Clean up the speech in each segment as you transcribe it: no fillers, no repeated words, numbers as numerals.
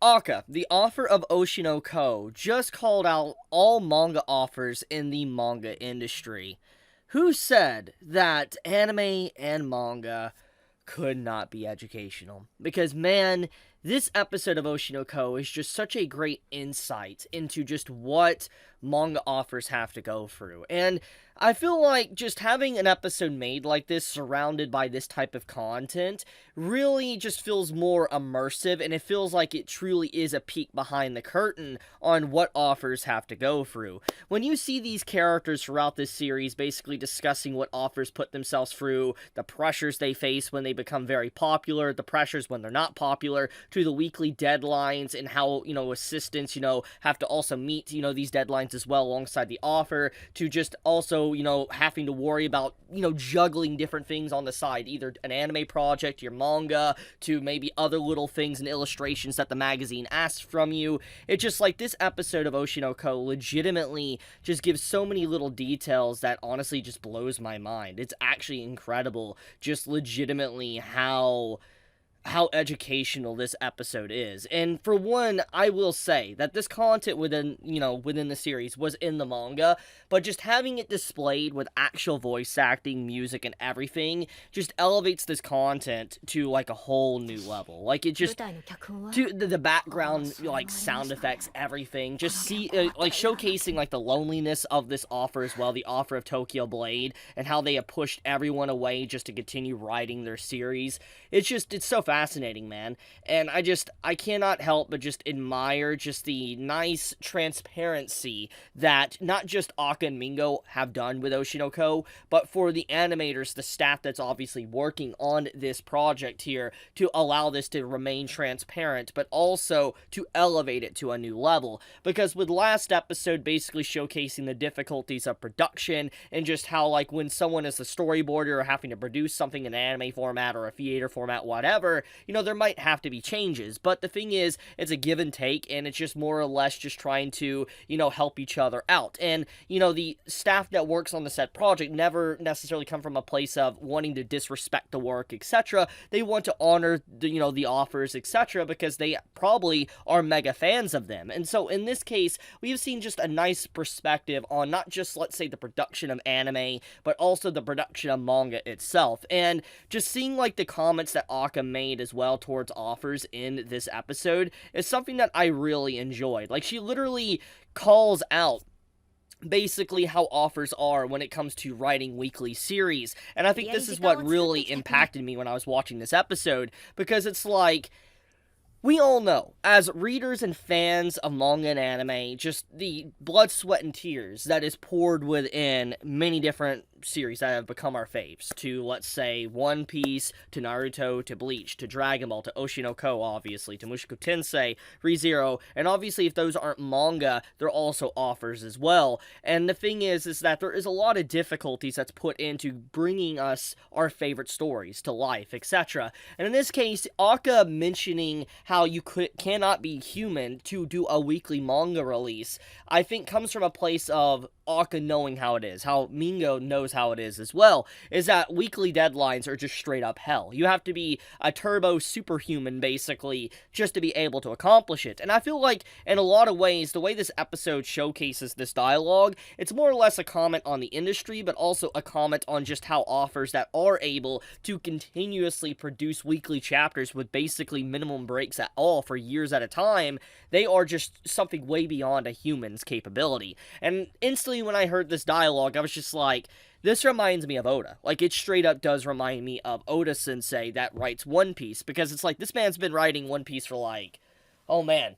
Aka, the author of Oshi no Ko, just called out all manga authors in the manga industry, who said that anime and manga could not be educational. Because, man, this episode of Oshi no Ko is just such a great insight into just what manga authors have to go through. And I feel like just having an episode made like this, surrounded by this type of content, really just feels more immersive, and it feels like it truly is a peek behind the curtain on what authors have to go through. When you see these characters throughout this series basically discussing what authors put themselves through, the pressures they face when they become very popular, the pressures when they're not popular, to the weekly deadlines and how, assistants, have to also meet, these deadlines as well alongside the author, to just also, having to worry about, juggling different things on the side, either an anime project, your manga, to maybe other little things and illustrations that the magazine asks from you. It's just like this episode of Oshi no Ko legitimately just gives so many little details that honestly just blows my mind. It's actually incredible, just legitimately how educational this episode is. And for one, I will say that this content within the series was in the manga, but just having it displayed with actual voice acting, music, and everything just elevates this content to like a whole new level. Like, it just, to the background, like sound effects, everything, just see, like showcasing like the loneliness of this author as well, the author of Tokyo Blade, and how they have pushed everyone away just to continue writing their series. It's so fascinating, man. And I cannot help but just admire just the nice transparency that not just Aka and Mengo have done with Oshi no Ko, but for the animators, the staff that's obviously working on this project here, to allow this to remain transparent, but also to elevate it to a new level. Because with last episode basically showcasing the difficulties of production, and just how, like, when someone is the storyboarder or having to produce something in an anime format or a theater format, whatever, there might have to be changes. But the thing is, it's a give and take, and it's just more or less just trying to, help each other out. And, the staff that works on the said project never necessarily come from a place of wanting to disrespect the work, etc. They want to honor the authors, etc., because they probably are mega fans of them. And so in this case, we've seen just a nice perspective on not just, let's say, the production of anime, but also the production of manga itself. And just seeing like the comments that Aka made as well towards authors in this episode is something that I really enjoyed. Like, she literally calls out basically how authors are when it comes to writing weekly series. And I think this is what really impacted me when I was watching this episode, because it's like, we all know, as readers and fans of manga and anime, just the blood, sweat, and tears that is poured within many different series that have become our faves, to, let's say, One Piece, to Naruto, to Bleach, to Dragon Ball, to Oshi no Ko, obviously, to Mushoku Tensei, ReZero, and obviously if those aren't manga, they're also authors as well. And the thing is that there is a lot of difficulties that's put into bringing us our favorite stories to life, etc. And in this case, Aka mentioning how you cannot be human to do a weekly manga release, I think comes from a place of Aka knowing how it is, how Mengo knows how it is as well, is that weekly deadlines are just straight up hell. You have to be a turbo superhuman, basically, just to be able to accomplish it. And I feel like, in a lot of ways, the way this episode showcases this dialogue, it's more or less a comment on the industry, but also a comment on just how authors that are able to continuously produce weekly chapters with basically minimum breaks at all for years at a time, they are just something way beyond a human's capability. And instantly when I heard this dialogue, I was just like, this reminds me of Oda. Like, it straight up does remind me of Oda-sensei that writes One Piece, because it's like, this man's been writing One Piece for like, oh man,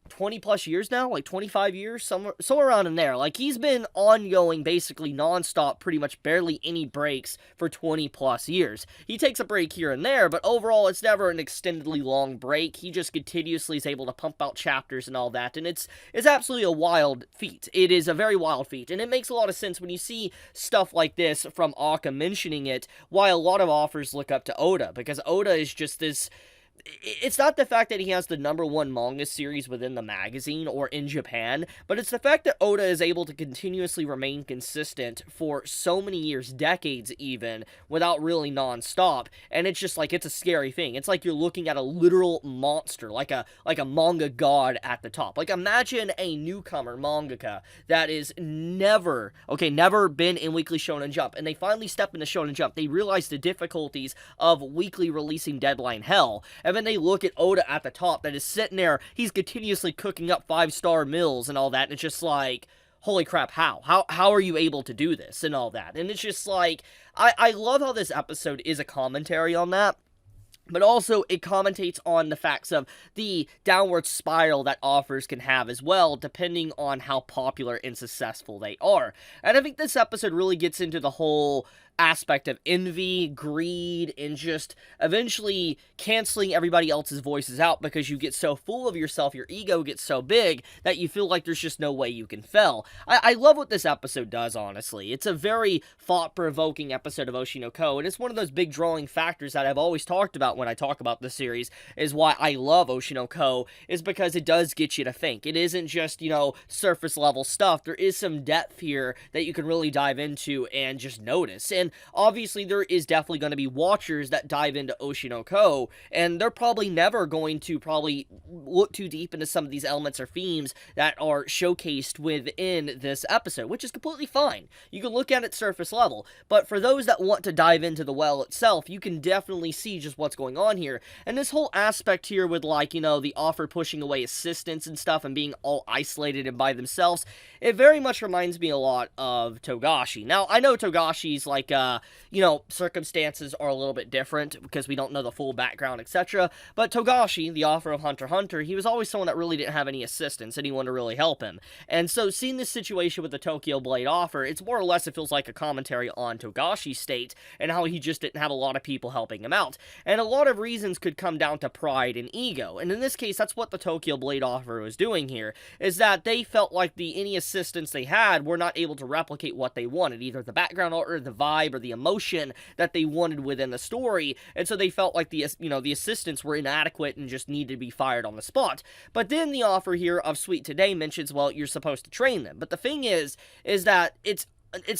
20 plus years now, like 25 years, somewhere around in there. Like, he's been ongoing, basically non-stop, pretty much barely any breaks for 20 plus years. He takes a break here and there, but overall it's never an extendedly long break. He just continuously is able to pump out chapters and all that, and it's absolutely a wild feat. It is a very wild feat, and it makes a lot of sense when you see stuff like this from Aka mentioning it, why a lot of authors look up to Oda, because Oda is just this it's not the fact that he has the #1 manga series within the magazine or in Japan, but it's the fact that Oda is able to continuously remain consistent for so many years, decades even, without really non-stop, and it's just like, it's a scary thing. It's like you're looking at a literal monster, like a manga god at the top. Like, imagine a newcomer mangaka that is never been in Weekly Shonen Jump, and they finally step into Shonen Jump. They realize the difficulties of weekly releasing deadline hell, and then they look at Oda at the top that is sitting there, he's continuously cooking up 5-star meals and all that, and it's just like, holy crap, how are you able to do this and all that? And it's just like, I love how this episode is a commentary on that, but also it commentates on the facts of the downward spiral that offers can have as well, depending on how popular and successful they are. And I think this episode really gets into the whole aspect of envy, greed, and just eventually canceling everybody else's voices out because you get so full of yourself, your ego gets so big that you feel like there's just no way you can fail. I love what this episode does, honestly. It's a very thought-provoking episode of Oshi no Ko, and it's one of those big drawing factors that I've always talked about when I talk about the series, is why I love Oshi no Ko, is because it does get you to think. It isn't just, surface level stuff. There is some depth here that you can really dive into and just notice. And obviously there is definitely going to be watchers that dive into Oshi no Ko, and they're probably never going to look too deep into some of these elements or themes that are showcased within this episode, which is completely fine. You can look at it surface level, but for those that want to dive into the well itself, you can definitely see just what's going on here. And this whole aspect here with, the offer pushing away assistance and stuff and being all isolated and by themselves, it very much reminds me a lot of Togashi. Now, I know Togashi's circumstances are a little bit different because we don't know the full background, etc. But Togashi, the author of Hunter x Hunter, he was always someone that really didn't have any assistance, anyone to really help him. And so seeing this situation with the Tokyo Blade offer, it's more or less, it feels like a commentary on Togashi's state and how he just didn't have a lot of people helping him out. And a lot of reasons could come down to pride and ego. And in this case, that's what the Tokyo Blade offer was doing here, is that they felt like any assistance they had were not able to replicate what they wanted, either the background art or the vibe or the emotion that they wanted within the story, and so they felt like the assistants were inadequate and just needed to be fired on the spot. But then the offer here of Sweet Today mentions, well, you're supposed to train them. But the thing is that it's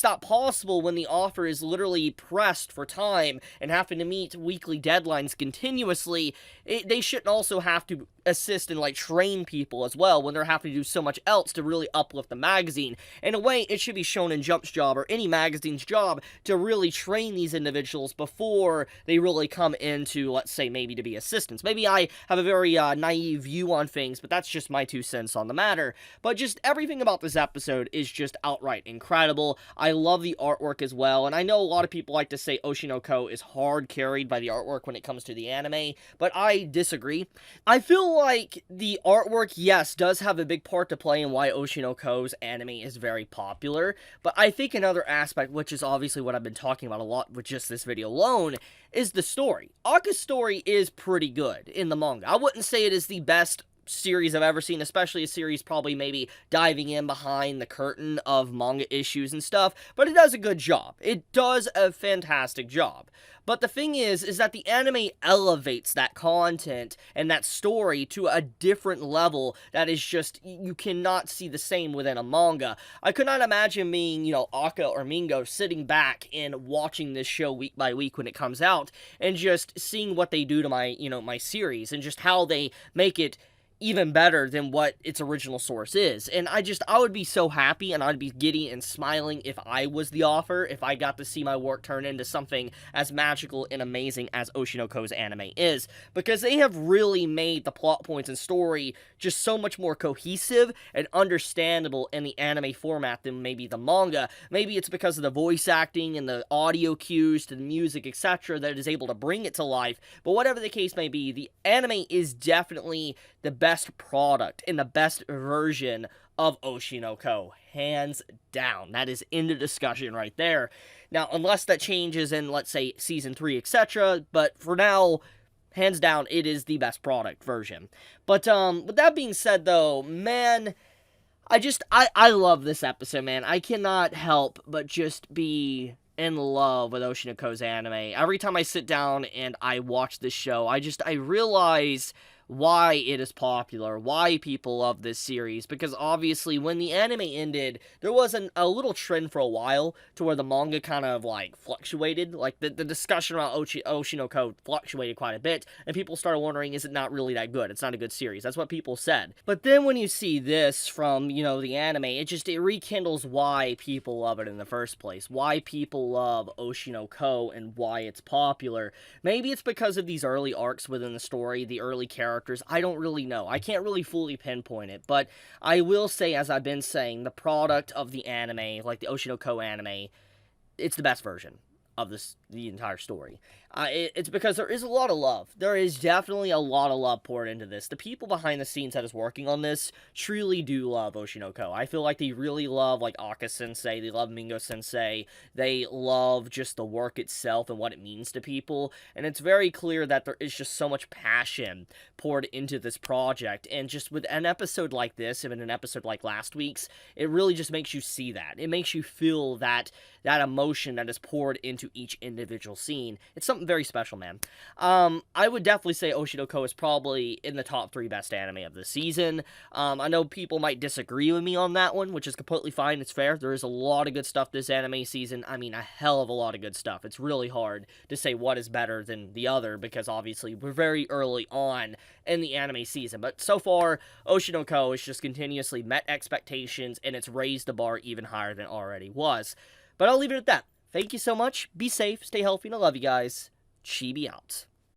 not possible when the offer is literally pressed for time and having to meet weekly deadlines continuously. They shouldn't also have to assist and train people as well when they're having to do so much else to really uplift the magazine. In a way, it should be Shonen Jump's job or any magazine's job to really train these individuals before they really come into, let's say, maybe to be assistants. Maybe I have a very naive view on things, but that's just my 2 cents on the matter. But just everything about this episode is just outright incredible. I love the artwork as well, and I know a lot of people like to say Oshi no Ko is hard carried by the artwork when it comes to the anime, but I disagree. I feel like the artwork, yes, does have a big part to play in why Oshi no Ko's anime is very popular, but I think another aspect, which is obviously what I've been talking about a lot with just this video alone, is the story. Aka's story is pretty good in the manga. I wouldn't say it is the best series I've ever seen, especially a series probably maybe diving in behind the curtain of manga issues and stuff, but it does a good job. It does a fantastic job. But the thing is that the anime elevates that content and that story to a different level that is just, you cannot see the same within a manga. I could not imagine being, Aka or Mingo sitting back and watching this show week by week when it comes out and just seeing what they do to my, my series and just how they make it even better than what its original source is. And I would be so happy and I'd be giddy and smiling if I was the author, if I got to see my work turn into something as magical and amazing as Oshi no Ko's anime is, because they have really made the plot points and story just so much more cohesive and understandable in the anime format than maybe the manga. Maybe it's because of the voice acting and the audio cues to the music, etc., that it is able to bring it to life, but whatever the case may be, the anime is definitely the best product and the best version of Oshi no Ko, hands down. That is in the discussion right there. Now, unless that changes in, let's say, Season 3, etc., but for now, hands down, it is the best product version. But, with that being said, though, man, I love this episode, man. I cannot help but just be in love with Oshi no Ko's anime. Every time I sit down and I watch this show, I realize why it is popular, why people love this series, because obviously when the anime ended, there was a little trend for a while to where the manga kind of like fluctuated, like the discussion around Oshi no Ko fluctuated quite a bit, and people started wondering, is it not really that good? It's not a good series. That's what people said. But then when you see this from, the anime, it rekindles why people love it in the first place, why people love Oshi no Ko and why it's popular. Maybe it's because of these early arcs within the story, the early characters. I don't really know. I can't really fully pinpoint it, but I will say, as I've been saying, the product of the anime, like the Oshi no Ko anime, it's the best version of the entire story. It's because there is a lot of love. There is definitely a lot of love poured into this. The people behind the scenes that is working on this truly do love Oshi no Ko. I feel like they really love, like, Aka-sensei, they love Mengo-sensei, they love just the work itself and what it means to people, and it's very clear that there is just so much passion poured into this project, and just with an episode like this, even an episode like last week's, it really just makes you see that. It makes you feel that emotion that is poured into each individual scene. It's something very special, man. I would definitely say Oshi no Ko is probably in the top 3 best anime of the season. I know people might disagree with me on that one, which is completely fine. It's fair. There is a lot of good stuff this anime season. I mean, a hell of a lot of good stuff. It's really hard to say what is better than the other, because obviously we're very early on in the anime season. But so far, Oshi no Ko has just continuously met expectations, and it's raised the bar even higher than it already was. But I'll leave it at that. Thank you so much. Be safe, stay healthy, and I love you guys. Chibi out.